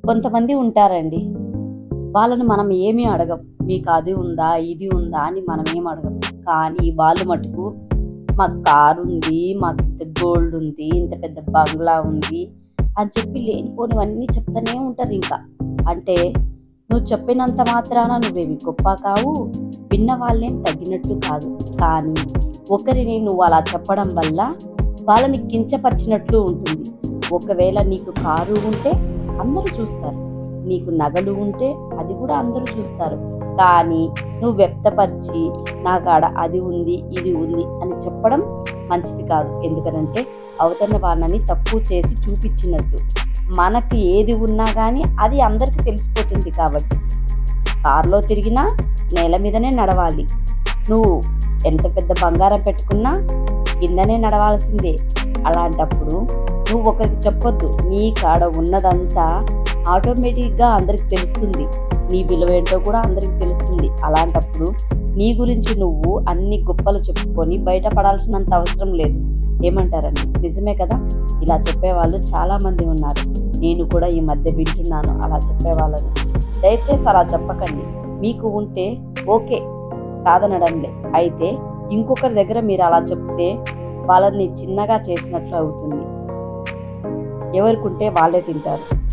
కొంతమంది ఉంటారండి. వాళ్ళని మనం ఏమీ అడగం. మీకు అది ఉందా? ఇది ఉందా? అని మనం ఏమి అడగం. కానీ వాళ్ళు మటుకు మాకు కారుంది, మాకు ఇంత గోల్డ్ ఉంది, ఇంత పెద్ద బంగ్లా ఉంది అని చెప్పి లేనిపోనివన్నీ చెప్తూనే ఉంటారింకా. అంటే నువ్వు చెప్పినంత మాత్రాన నువ్వేమి గొప్ప కావు, విన్న వాళ్ళేం తగ్గినట్టు కాదు. కానీ ఒకరిని నువ్వు అలా చెప్పడం వల్ల వాళ్ళని కించపరిచినట్లు ఉంటుంది. ఒకవేళ నీకు కారు ఉంటే అందరూ చూస్తారు, నీకు నగలు ఉంటే అది కూడా అందరూ చూస్తారు. కానీ నువ్వు వ్యక్తపరిచి నా కాడ అది ఉంది, ఇది ఉంది అని చెప్పడం మంచిది కాదు. ఎందుకనంటే అవతల వాళ్ళని తక్కువ చేసి చూపించినట్టు. మనకి ఏది ఉన్నా కానీ అది అందరికీ తెలిసిపోతుంది. కాబట్టి కారులో తిరిగినా నేల మీదనే నడవాలి. నువ్వు ఎంత పెద్ద బంగారం పెట్టుకున్నా కిందనే నడవాల్సిందే. అలాంటప్పుడు నువ్వు ఒకరికి చెప్పొద్దు. నీ కాడ ఉన్నదంతా ఆటోమేటిక్గా అందరికి తెలుస్తుంది. నీ విలువ ఏంటో కూడా అందరికి తెలుస్తుంది. అలాంటప్పుడు నీ గురించి నువ్వు అన్ని గొప్పలు చెప్పుకొని బయటపడాల్సినంత అవసరం లేదు. ఏమంటారండి? నిజమే కదా? ఇలా చెప్పేవాళ్ళు చాలామంది ఉన్నారు. నేను కూడా ఈ మధ్య వింటున్నాను అలా చెప్పేవాళ్ళని. దయచేసి అలా చెప్పకండి. మీకు ఉంటే ఓకే, కాదనడంలే. అయితే ఇంకొకరి దగ్గర మీరు అలా చెప్తే వాళ్ళని చిన్నగా చేసినట్లు అవుతుంది. ఎవరికుంటే వాళ్ళే తింటారు.